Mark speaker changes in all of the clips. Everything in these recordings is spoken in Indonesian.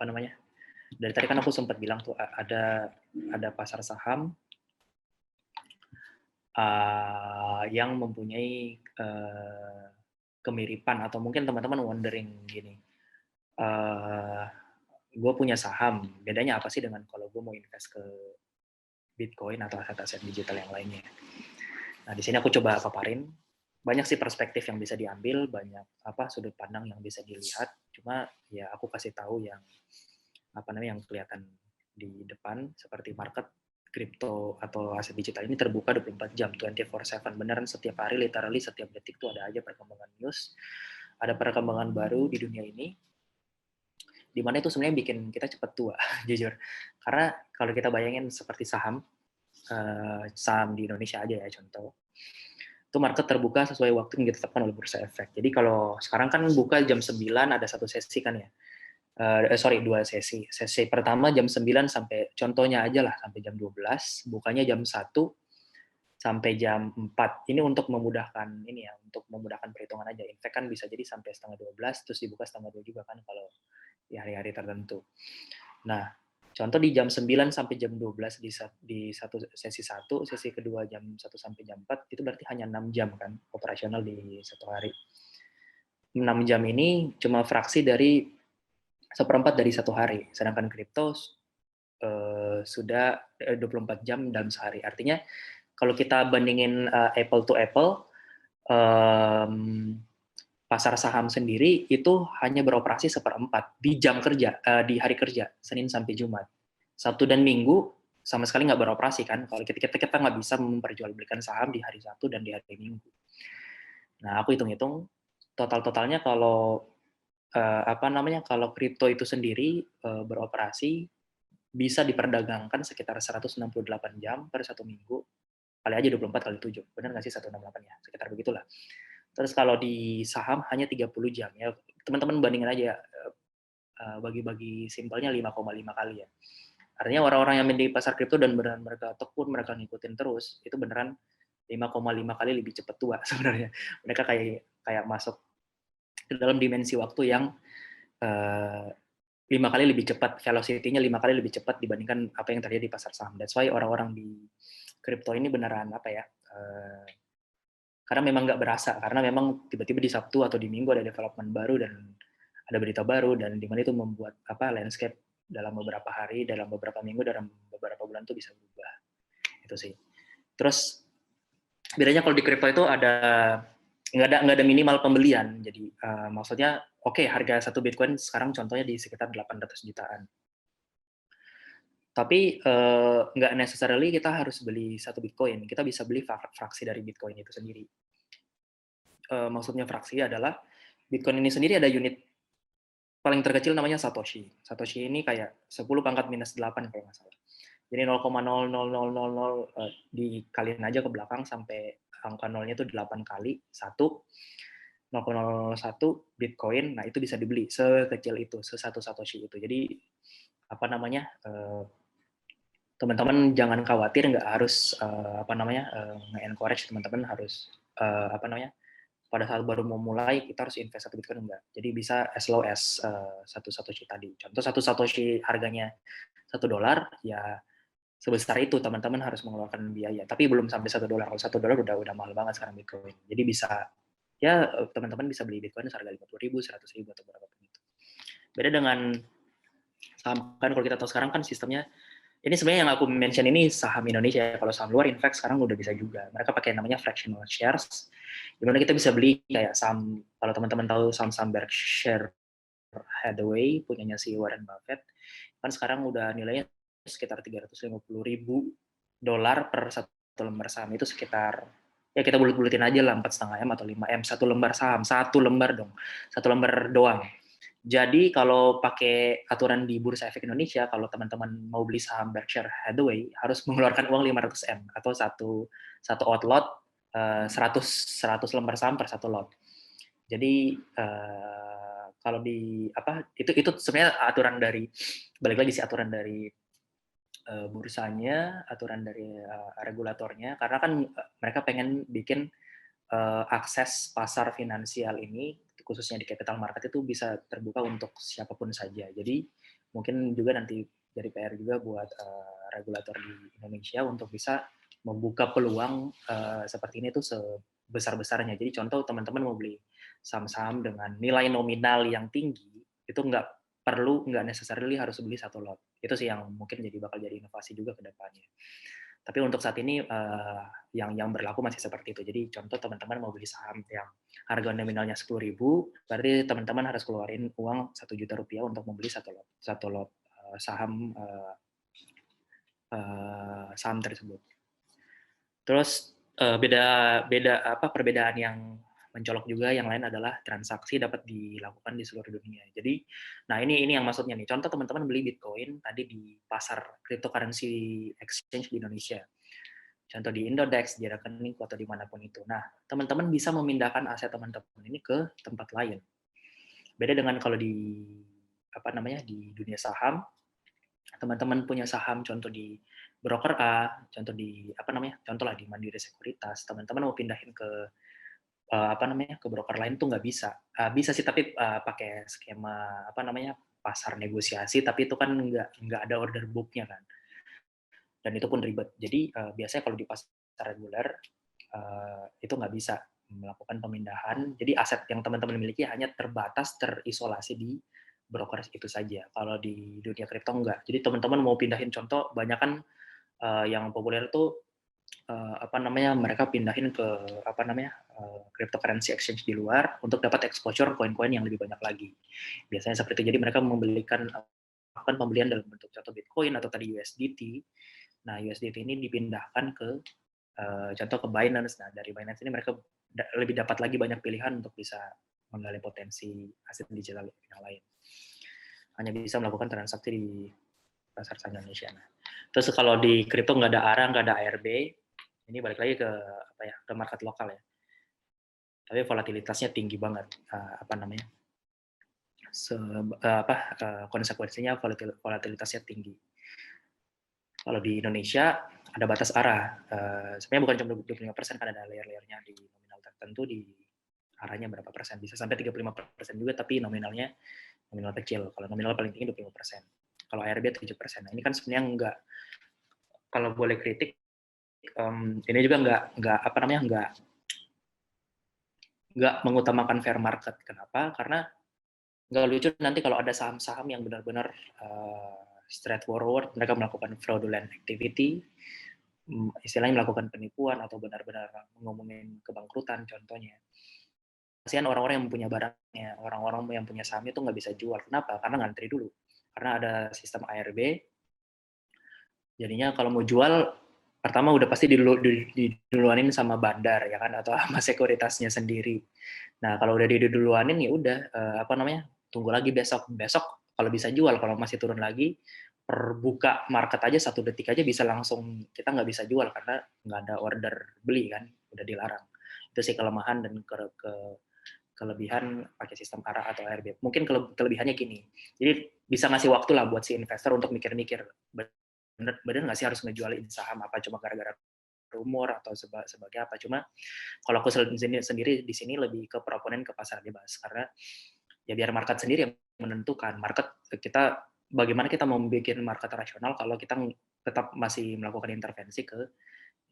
Speaker 1: apa namanya, dari tadi kan aku sempat bilang tuh ada pasar saham yang mempunyai kemiripan atau mungkin teman-teman wondering gini, uh, gue punya saham, bedanya apa sih dengan kalau gue mau invest ke Bitcoin atau aset-aset digital yang lainnya. Nah, di sini aku coba paparin, banyak sih perspektif yang bisa diambil, banyak sudut pandang yang bisa dilihat, cuma ya aku kasih tahu yang yang kelihatan di depan, seperti market kripto atau aset digital ini terbuka 24 jam, 24/7, beneran setiap hari, literally setiap detik tuh ada aja perkembangan news, ada perkembangan baru di dunia ini, di mana itu sebenarnya bikin kita cepat tua, jujur. Karena kalau kita bayangin seperti saham di Indonesia aja ya contoh, itu market terbuka sesuai waktu yang ditetapkan oleh Bursa Efek. Jadi kalau sekarang kan buka jam 9, ada satu sesi kan ya, dua sesi. Sesi pertama jam 9 sampai, contohnya aja lah, sampai jam 12, bukanya jam 1 sampai jam 4. Ini untuk memudahkan ini ya, untuk memudahkan perhitungan aja. Infek kan bisa jadi sampai setengah 12, terus dibuka setengah 2 juga kan kalau di hari-hari tertentu. Nah, contoh di jam 9 sampai jam 12 di satu sesi kedua jam 1 sampai jam 4, itu berarti hanya 6 jam kan operasional di satu hari. 6 jam ini cuma fraksi dari seperempat dari satu hari, sedangkan kripto sudah 24 jam dalam sehari. Artinya kalau kita bandingin apple to apple, pasar saham sendiri itu hanya beroperasi seperempat di jam kerja, di hari kerja, Senin sampai Jumat. Sabtu dan Minggu sama sekali nggak beroperasi kan, kalau kita nggak bisa memperjualbelikan saham di hari Sabtu dan di hari Minggu. Nah, aku hitung-hitung total-totalnya kalau kalau kripto itu sendiri beroperasi bisa diperdagangkan sekitar 168 jam per satu minggu, kali aja 24 kali 7, benar nggak sih 168 ya, sekitar begitulah. Terus kalau di saham hanya 30 jam ya, teman-teman bandingin aja, bagi-bagi simpelnya 5,5 kali ya. Artinya orang-orang yang main di pasar kripto dan beneran mereka tekun, mereka ngikutin terus, itu beneran 5,5 kali lebih cepat tua sebenarnya. Mereka kayak masuk ke dalam dimensi waktu yang 5 kali lebih cepat, velocity-nya 5 kali lebih cepat dibandingkan apa yang terjadi di pasar saham. That's why orang-orang di kripto ini beneran karena memang nggak berasa, karena memang tiba-tiba di Sabtu atau di Minggu ada development baru dan ada berita baru, dan di mana itu membuat landscape dalam beberapa hari, dalam beberapa minggu, dalam beberapa bulan tuh bisa berubah. Itu sih. Terus bedanya kalau di kripto itu nggak ada minimal pembelian. Jadi maksudnya harga satu Bitcoin sekarang contohnya di sekitar 800 jutaan. Tapi nggak necessarily kita harus beli satu Bitcoin. Kita bisa beli fraksi dari Bitcoin itu sendiri. Maksudnya fraksi adalah Bitcoin ini sendiri ada unit paling terkecil namanya Satoshi. Satoshi ini kayak 10 pangkat minus 8 kalau nggak salah. Jadi 0,00000 dikaliin aja ke belakang sampai angka nolnya itu 8 kali, 0,001 Bitcoin, nah itu bisa dibeli sekecil itu, sesatu Satoshi itu. Jadi teman-teman jangan khawatir, nggak harus nge-encourage teman-teman harus pada saat baru mau mulai kita harus invest satu Bitcoin, enggak. Jadi bisa as low as satu Satoshi tadi. Contoh satu Satoshi harganya $1, ya sebesar itu teman-teman harus mengeluarkan biaya. Tapi belum sampai $1. Kalau $1 udah mahal banget sekarang Bitcoin. Jadi bisa ya teman-teman bisa beli Bitcoin seharga 50.000, 100.000 atau berapapun itu. Beda dengan saham kan, kalau kita tahu sekarang kan sistemnya, ini sebenarnya yang aku mention ini saham Indonesia. Kalau saham luar, in fact sekarang udah bisa juga. Mereka pakai namanya fractional shares, di mana kita bisa beli kayak saham, kalau teman-teman tahu saham Berkshire Hathaway punyanya si Warren Buffett, kan sekarang udah nilainya sekitar $350.000 per satu lembar saham. Itu sekitar, ya kita bulut-bulutin aja lah, 4,5 M atau 5 M satu lembar saham, satu lembar doang. Jadi kalau pakai aturan di Bursa Efek Indonesia, kalau teman-teman mau beli saham Berkshire Hathaway harus mengeluarkan uang 500 M atau satu outlot 100 lembar saham per satu lot. Jadi kalau itu sebenarnya aturan dari, balik lagi sih, aturan dari bursanya, aturan dari regulatornya, karena kan mereka pengen bikin akses pasar finansial ini, khususnya di capital market, itu bisa terbuka untuk siapapun saja. Jadi mungkin juga nanti jadi PR juga buat regulator di Indonesia untuk bisa membuka peluang seperti ini tuh sebesar-besarnya. Jadi contoh teman-teman mau beli saham-saham dengan nilai nominal yang tinggi, itu nggak necessarily harus beli satu lot. Itu sih yang mungkin bakal jadi inovasi juga ke depannya. Tapi untuk saat ini yang berlaku masih seperti itu. Jadi contoh teman-teman mau beli saham yang harga nominalnya 10.000, berarti teman-teman harus keluarin uang 1 juta rupiah untuk membeli satu lot saham saham tersebut. Terus perbedaan yang mencolok juga yang lain adalah transaksi dapat dilakukan di seluruh dunia. Jadi, nah ini yang maksudnya nih. Contoh teman-teman beli Bitcoin tadi di pasar cryptocurrency exchange di Indonesia. Contoh di Indodex, di rekening atau dimanapun itu. Nah, teman-teman bisa memindahkan aset teman-teman ini ke tempat lain. Beda dengan kalau di dunia saham, teman-teman punya saham contoh di broker A, contoh lah di Mandiri Sekuritas, teman-teman mau pindahin ke ke broker lain tuh nggak bisa. Bisa sih tapi pakai skema pasar negosiasi, tapi itu kan nggak ada order book-nya kan. Dan itu pun ribet. Jadi biasanya kalau di pasar reguler itu nggak bisa melakukan pemindahan. Jadi aset yang teman-teman miliki hanya terbatas, terisolasi di broker itu saja. Kalau di dunia kripto enggak. Jadi teman-teman mau pindahin contoh, banyak kan yang populer tuh mereka pindahin ke cryptocurrency exchange di luar untuk dapat exposure koin-koin yang lebih banyak lagi. Biasanya seperti itu. Jadi mereka melakukan pembelian dalam bentuk contoh Bitcoin atau tadi USDT. Nah, USDT ini dipindahkan ke contoh ke Binance. Nah, dari Binance ini mereka lebih dapat lagi banyak pilihan untuk bisa menggali potensi aset digital yang lain. Hanya bisa melakukan transaksi di pasar saham Indonesia. Nah, terus kalau di kripto nggak ada ARA, nggak ada ARB, ini balik lagi ke ke market lokal ya. Tapi volatilitasnya tinggi banget. Konsekuensinya volatilitasnya tinggi. Kalau di Indonesia ada batas ARA. Sebenarnya bukan cuma 25%, kan ada layer-layernya di nominal tertentu, di ARA-nya berapa persen. Bisa sampai 35% juga, tapi nominal kecil. Kalau nominal paling tinggi 25%. Kalau ARB 7%. Nah, ini kan sebenarnya nggak, kalau boleh kritik, ini juga nggak mengutamakan fair market. Kenapa? Karena nggak lucu nanti kalau ada saham-saham yang benar-benar straightforward, mereka melakukan fraudulent activity, istilahnya melakukan penipuan atau benar-benar ngomongin kebangkrutan contohnya. Kasihan orang-orang yang punya barangnya, orang-orang yang punya saham itu nggak bisa jual. Kenapa? Karena ngantri dulu. Karena ada sistem ARB, jadinya kalau mau jual, pertama udah pasti diduluanin sama bandar ya kan, atau sama sekuritasnya sendiri. Nah, kalau udah diduluanin ya udah tunggu lagi besok kalau bisa jual. Kalau masih turun lagi, per buka market aja 1 detik aja bisa langsung kita nggak bisa jual karena nggak ada order beli kan, udah dilarang. Itu sih kelemahan dan kelebihan pakai sistem ARA atau ARB. Mungkin kelebihannya gini, jadi bisa ngasih waktu lah buat si investor untuk mikir-mikir, bener nggak sih harus ngejualin saham, apa cuma gara-gara rumor atau sebagai apa. Cuma kalau aku sendiri di sini lebih ke proponen ke pasar bebas, karena ya biar market sendiri yang menentukan. Bagaimana kita mau bikin market rasional kalau kita tetap masih melakukan intervensi ke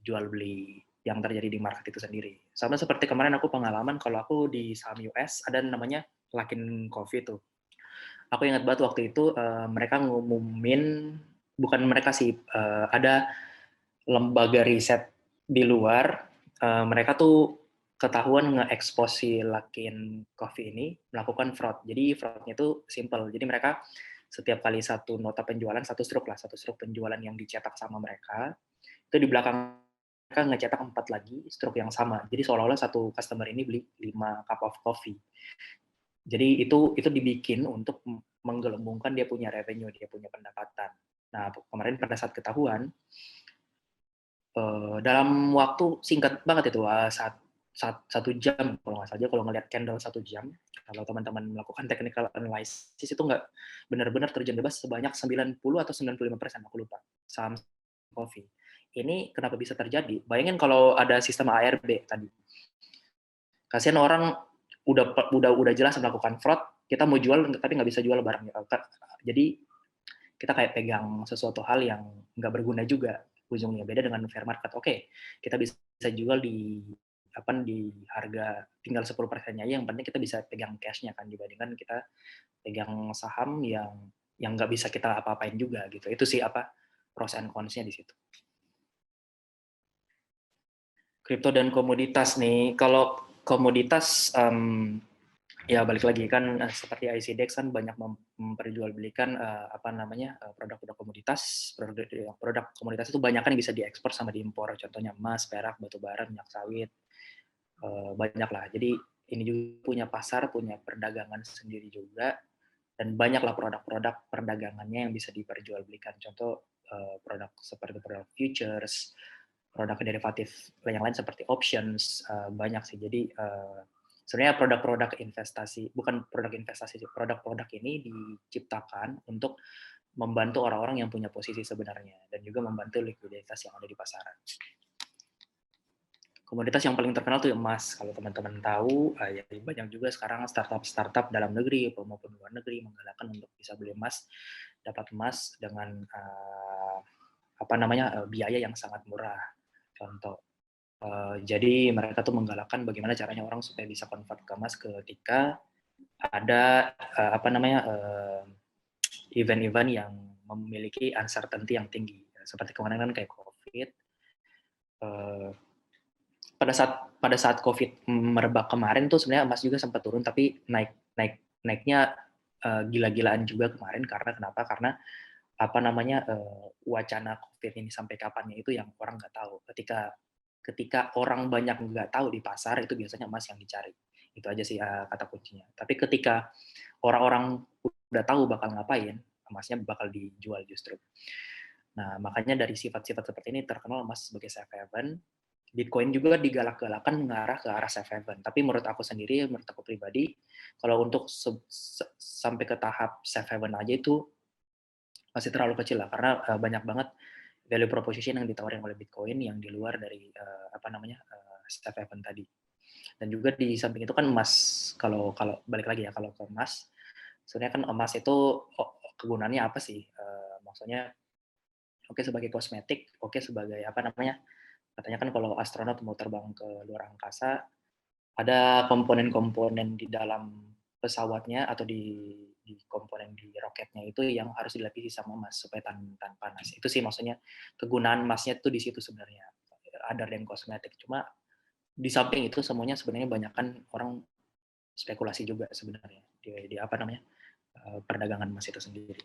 Speaker 1: jual beli yang terjadi di market itu sendiri. Sama seperti kemarin aku pengalaman, kalau aku di saham US ada namanya Luckin Coffee tuh. Aku ingat banget waktu itu mereka ngumumin, bukan mereka sih, ada lembaga riset di luar, mereka tuh ketahuan nge-expose si Luckin Coffee ini melakukan fraud. Jadi fraudnya itu simple. Jadi mereka setiap kali satu nota penjualan, satu struk penjualan yang dicetak sama mereka, itu di belakang mereka ngecetak 4 lagi struk yang sama. Jadi seolah-olah satu customer ini beli 5 cup of coffee. Jadi itu dibikin untuk menggelembungkan dia punya revenue, dia punya pendapatan. Nah, kemarin pada saat ketahuan, dalam waktu singkat banget itu, 1 jam kalau nggak salah, kalau ngelihat candle 1 jam, kalau teman-teman melakukan technical analysis itu nggak benar-benar terjun bebas sebanyak 90 atau 95%, aku lupa, saham coffee. Ini kenapa bisa terjadi? Bayangin kalau ada sistem ARB tadi. Kasihan orang udah jelas melakukan fraud, kita mau jual tapi nggak bisa jual barangnya. Jadi kita kayak pegang sesuatu hal yang nggak berguna juga ujungnya. Beda dengan fair market. Oke, kita bisa jual di harga tinggal 10%-nya aja, yang penting kita bisa pegang cash-nya kan, dibandingkan kita pegang saham yang nggak bisa kita apa-apain juga gitu. Itu sih pros and cons-nya di situ. Kripto dan komoditas nih. Kalau komoditas, ya balik lagi kan, seperti ICDX kan banyak memperjualbelikan produk-produk komoditas. Produk komoditas itu banyak kan yang bisa diekspor sama diimpor. Contohnya emas, perak, batu bara, minyak sawit, banyak lah. Jadi ini juga punya pasar, punya perdagangan sendiri juga, dan banyaklah produk-produk perdagangannya yang bisa diperjualbelikan. Contoh produk seperti produk futures, produk derivatif yang lain seperti options, banyak sih. Jadi sebenarnya produk-produk investasi, bukan produk investasi, produk-produk ini diciptakan untuk membantu orang-orang yang punya posisi sebenarnya, dan juga membantu likuiditas yang ada di pasaran. Komoditas yang paling terkenal tuh emas. Kalau teman-teman tahu, ya banyak juga sekarang startup dalam negeri maupun luar negeri menggalakkan untuk bisa beli emas, dapat emas dengan biaya yang sangat murah. Contoh, jadi mereka tuh menggalakkan bagaimana caranya orang supaya bisa convert ke emas ketika ada event-event yang memiliki uncertainty yang tinggi, seperti kemarin kan kayak COVID. Pada saat COVID merebak kemarin tuh sebenarnya emas juga sempat turun, tapi naiknya gila-gilaan juga kemarin. Karena kenapa? Karena wacana COVID ini sampai kapannya itu yang orang nggak tahu. Ketika orang banyak nggak tahu di pasar, itu biasanya emas yang dicari. Itu aja sih kata kuncinya. Tapi ketika orang-orang udah tahu bakal ngapain, emasnya bakal dijual justru. Nah, makanya dari sifat-sifat seperti ini terkenal emas sebagai safe haven. Bitcoin juga digalak-galakan mengarah ke arah safe haven. Tapi menurut aku sendiri, menurut aku pribadi, kalau untuk sampai ke tahap safe haven aja itu masih terlalu kecil lah, karena banyak banget value proposition yang ditawarin oleh Bitcoin yang di luar dari safe haven tadi. Dan juga di samping itu kan emas, kalau balik lagi ya, kalau ke emas, sebenarnya kan emas itu kegunaannya apa sih? Maksudnya oke sebagai kosmetik, oke sebagai katanya kan kalau astronot mau terbang ke luar angkasa, ada komponen-komponen di dalam pesawatnya atau di komponen di roketnya itu yang harus dilapisi sama emas supaya tahan panas. Itu sih maksudnya kegunaan emasnya tuh di situ sebenarnya. Other than kosmetik. Cuma di samping itu semuanya sebenarnya banyak kan orang spekulasi juga sebenarnya di perdagangan emas itu sendiri.